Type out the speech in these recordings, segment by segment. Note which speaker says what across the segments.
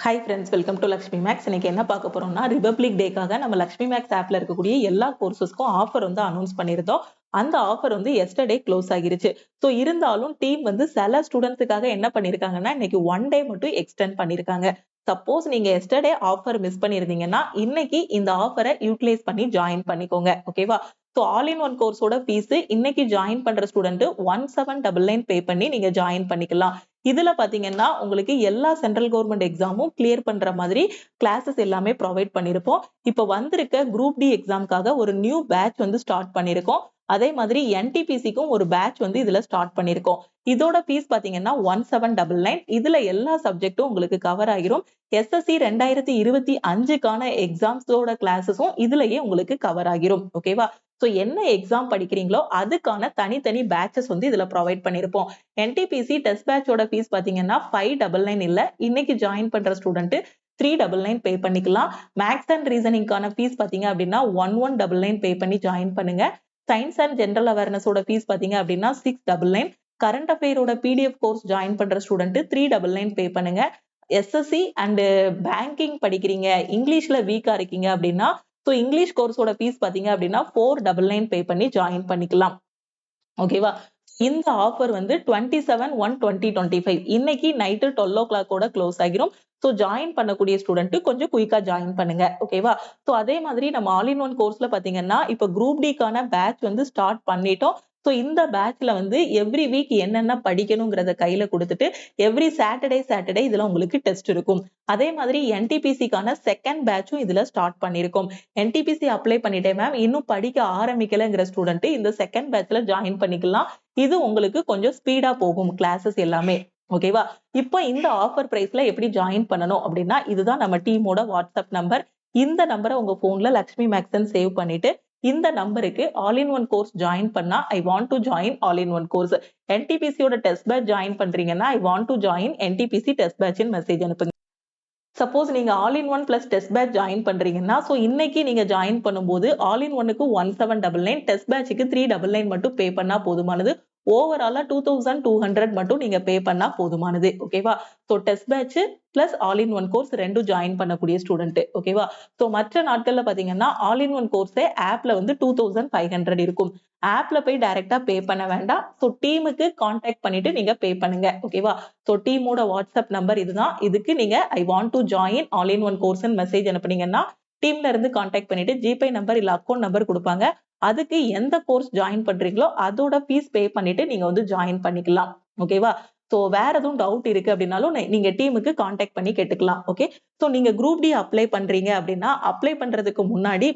Speaker 1: High friends, welcome to Lakshmi Max. இன்னைக்கு என்ன பார்க்க போறோம்னா, ரிபப்ளிக் டேக்காக நம்ம லக்ஷ்மி மேக்ஸ் ஆப்ல இருக்கக்கூடிய எல்லா கோர்சஸ்க்கும் ஆஃபர் வந்து அனௌன்ஸ் பண்ணியிருந்தோம். அந்த ஆஃபர் வந்து எஸ்டர்டே க்ளோஸ் ஆகிருச்சு. ஸோ இருந்தாலும் டீம் வந்து சில ஸ்டூடெண்ட்ஸுக்காக என்ன பண்ணியிருக்காங்கன்னா, இன்னைக்கு ஒன் டே மட்டும் எக்ஸ்டெண்ட் பண்ணியிருக்காங்க. சப்போஸ் நீங்க எஸ்டர்டே ஆஃபர் மிஸ் பண்ணியிருந்தீங்கன்னா, இன்னைக்கு இந்த ஆஃபரை யூட்டிலைஸ் பண்ணி ஜாயின் பண்ணிக்கோங்க. ஓகேவா? ஸோ ஆல் இன் ஒன் கோர்ஸோட ஃபீஸ் இன்னைக்கு ஜாயின் பண்ற ஸ்டூடெண்ட் 1799 பே பண்ணி நீங்க ஜாயின் பண்ணிக்கலாம். இதுல பாத்தீங்கன்னா உங்களுக்கு எல்லா சென்ட்ரல் கவர்மெண்ட் எக்ஸாமும் கிளியர் பண்ற மாதிரி கிளாஸஸ் எல்லாமே ப்ரொவைட் பண்ணிருப்போம். இப்ப வந்திருக்க குரூப் டி எக்ஸாம்காக ஒரு நியூ பேட்ச் வந்து ஸ்டார்ட் பண்ணிருக்கோம். அதே மாதிரி NTPCக்கும் ஒரு பேட்ச் வந்து இதுல ஸ்டார்ட் பண்ணிருக்கோம். இதோட ஃபீஸ் பாத்தீங்கன்னா 1799. இதுல எல்லா சப்ஜெக்டும் உங்களுக்கு கவர் ஆகிரும். SSC 2025க்கான எக்ஸாம்ஸோட கிளாஸஸும் இதுலயே உங்களுக்கு கவர் ஆகிரும். ஓகேவா? சோ என்ன எக்ஸாம் படிக்கிறீங்களோ அதுக்கான தனித்தனி பேட்சஸ் வந்து இதுல ப்ரொவைட் பண்ணிருப்போம். NTPC டெஸ்ட் பேட்சோட ஃபீஸ் பாத்தீங்கன்னா 599 இல்ல. இன்னைக்கு ஜாயின் பண்ற ஸ்டூடெண்ட் 399 பே பண்ணிக்கலாம். மேக்ஸ் அண்ட் ரீசனிங்கான ஃபீஸ் பாத்தீங்க அப்படின்னா 1199 பே பண்ணி ஜாயின் பண்ணுங்க. சயின்ஸ் அண்ட் ஜெனரல் அவேர்னஸோட ஃபீஸ் பாத்தீங்க அப்படின்னா 699. கரண்ட் அஃபேரோட PDF கோர்ஸ் ஜாயின் பண்ற ஸ்டூடெண்ட் 399 பே பண்ணுங்க. SSC அண்ட் பேங்கிங் படிக்கிறீங்க, இங்கிலீஷ்ல வீக்கா இருக்கீங்க அப்படின்னா ஸோ இங்கிலீஷ் கோர்ஸோட ஃபீஸ் பாத்தீங்க அப்படின்னா 499 பே பண்ணி ஜாயின் பண்ணிக்கலாம். ஓகேவா? இந்த ஆஃபர் வந்து 27/1/2025 இன்னைக்கு நைட்டு 12 o'clock க்ளோஸ் ஆகிரும். ஸோ ஜாயின் பண்ணக்கூடிய ஸ்டூடெண்ட் கொஞ்சம் குயிக்கா ஜாயின் பண்ணுங்க. ஓகேவா? ஸோ அதே மாதிரி நம்ம ஆல் இன் ஒன் கோர்ஸ்ல பாத்தீங்கன்னா இப்ப குரூப் டிக்கான பேட்ச் வந்து ஸ்டார்ட் பண்ணிட்டோம். ஸோ இந்த பேட்ச்ல வந்து எவ்ரி வீக் என்னென்ன படிக்கணுங்கிறத கையில கொடுத்துட்டு எவ்ரி சாட்டர்டே இதுல உங்களுக்கு டெஸ்ட் இருக்கும். அதே மாதிரி NTPCக்கான செகண்ட் பேட்சும் இதுல ஸ்டார்ட் பண்ணிருக்கோம். NTPC அப்ளை பண்ணிட்டேன் மேம், இன்னும் படிக்க ஆரம்பிக்கலங்கிற ஸ்டூடெண்ட் இந்த செகண்ட் பேட்ச்ல ஜாயின் பண்ணிக்கலாம். இது உங்களுக்கு கொஞ்சம் ஸ்பீடா போகும் கிளாஸஸ் எல்லாமே. ஓகேவா? இப்போ இந்த ஆஃபர் பிரைஸ்ல எப்படி ஜாயின் பண்ணணும் அப்படின்னா, இதுதான் நம்ம டீமோட வாட்ஸ்அப் நம்பர். இந்த நம்பரை உங்க போன்ல லக்ஷ்மி மேக்ஸ்ன்னு சேவ் பண்ணிட்டு இந்த நம்பருக்கு all in one course join பண்ணா I want to join all in one course, NTPCயோட டெஸ்ட் பேட்ச் ஜாயின் பண்றீங்கன்னா I want to join NTPC test பேட்ச்னு மெசேஜ் அனுப்புங்க. சப்போஸ் நீங்க all in one plus test batch join பண்றீங்கன்னா so இன்னைக்கு நீங்க join பண்ணும்போது ஆல் இன் ஒன்னுக்கு 1799, டெஸ்ட் பேட்சுக்கு 399 மட்டும் பே பண்ணா போதுமானது. ஓவராலா 2200 மட்டும் நீங்க பே பண்ணா போதுமானது. ஓகேவா? So test batch plus all in one course ரெண்டும் ஜாயின் பண்ணக்கூடிய ஸ்டூடெண்ட். ஓகேவா? சோ மற்ற நாட்கள்ல பாத்தீங்கன்னா ஆல் இன் ஒன் கோர்ஸே ஆப்ல வந்து 2500 இருக்கும். ஆப்ல போய் டைரக்டா பே பண்ண வேண்டாம். சோ டீமுக்கு கான்டாக்ட் பண்ணிட்டு நீங்க பே பண்ணுங்க. ஓகேவா? சோ டீமோட வாட்ஸ்அப் நம்பர் இதுதான். இதுக்கு நீங்க I want to join all in one course message அனுப்புனீங்கன்னா டீம்ல இருந்து கான்டாக்ட் பண்ணிட்டு ஜிபே நம்பர் இல்ல அக்கௌண்ட் நம்பர் கொடுப்பாங்க. அதுக்கு எந்த கோர்ஸ் ஜாயின் பண்றீங்களோ அதோட ஃபீஸ் பே பண்ணிட்டு நீங்க வந்து ஜாயின் பண்ணிக்கலாம். ஓகேவா? சோ வேற எதுவும் டவுட் இருக்கு அப்படின்னாலும் நீங்க டீமுக்கு கான்டாக்ட் பண்ணி கேட்டுக்கலாம். ஓகே? சோ நீங்க குரூப் டி அப்ளை பண்றீங்க அப்படின்னா அப்ளை பண்றதுக்கு முன்னாடி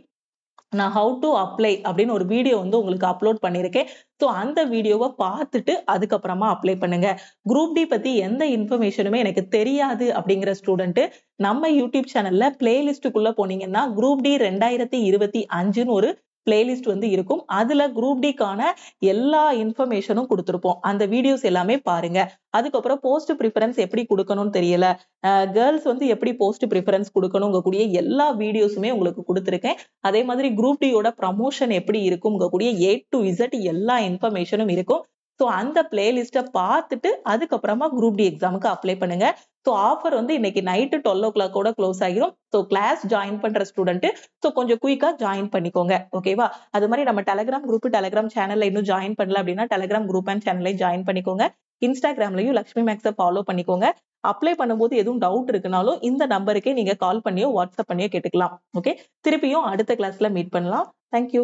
Speaker 1: நான் ஹவு டு அப்ளை அப்படின்னு ஒரு வீடியோ வந்து உங்களுக்கு அப்லோட் பண்ணிருக்கேன். சோ அந்த வீடியோவை பார்த்துட்டு அதுக்கப்புறமா அப்ளை பண்ணுங்க. குரூப் டி பத்தி எந்த இன்ஃபர்மேஷனுமே எனக்கு தெரியாது அப்படிங்கிற ஸ்டூடெண்ட் நம்ம யூடியூப் சேனல்ல பிளேலிஸ்டுக்குள்ள போனீங்கன்னா குரூப் டி 2025ன்னு ஒரு பிளேலிஸ்ட் வந்து இருக்கும். அதுல குரூப் டிக்கான எல்லா இன்ஃபர்மேஷனும் கொடுத்திருப்போம். அந்த வீடியோஸ் எல்லாமே பாருங்க. அதுக்கப்புறம் போஸ்ட் ப்ரிஃபரன்ஸ் எப்படி கொடுக்கணும்னு தெரியல, கேர்ள்ஸ் வந்து எப்படி போஸ்ட் ப்ரிஃபரன்ஸ் கொடுக்கணுங்க கூடிய எல்லா வீடியோஸுமே உங்களுக்கு கொடுத்திருக்கேன். அதே மாதிரி குரூப் டியோட ப்ரமோஷன் எப்படி இருக்கும்ங்க கூடிய A to Z எல்லா இன்ஃபர்மேஷனும் இருக்கும். சோ அந்த பிளேலிஸ்ட பார்த்துட்டு அதுக்கப்புறமா குரூப் டி எக்ஸாமுக்கு அப்ளை பண்ணுங்க. சோ ஆஃபர் வந்து இன்னைக்கு நைட்டு 12 o'clock க்ளோஸ் ஆகிரும். சோ கிளாஸ் ஜாயின் பண்ற ஸ்டூடெண்ட் சோ கொஞ்சம் குயிக்கா ஜாயின் பண்ணிக்கோங்க. ஓகேவா? அது மாதிரி நம்ம டெலிகிராம் குரூப், டெலிகிராம் சேனல்ல இன்னும் ஜாயின் பண்ணல அப்படின்னா டெலிகிராம் குரூப் அண்ட் சேனலையும் ஜாயின் பண்ணிக்கோங்க. இன்ஸ்டாகிராம்லயும் லக்ஷ்மி மேக்ஸை ஃபாலோ பண்ணிக்கோங்க. அப்ளை பண்ணும்போது எதுவும் டவுட் இருக்குனாலும் இந்த நம்பருக்கே நீங்க கால் பண்ணியோ வாட்ஸ்அப் பண்ணியோ கேட்டுக்கலாம். ஓகே? திருப்பியும் அடுத்த கிளாஸ்ல மீட் பண்ணலாம். தேங்க்யூ.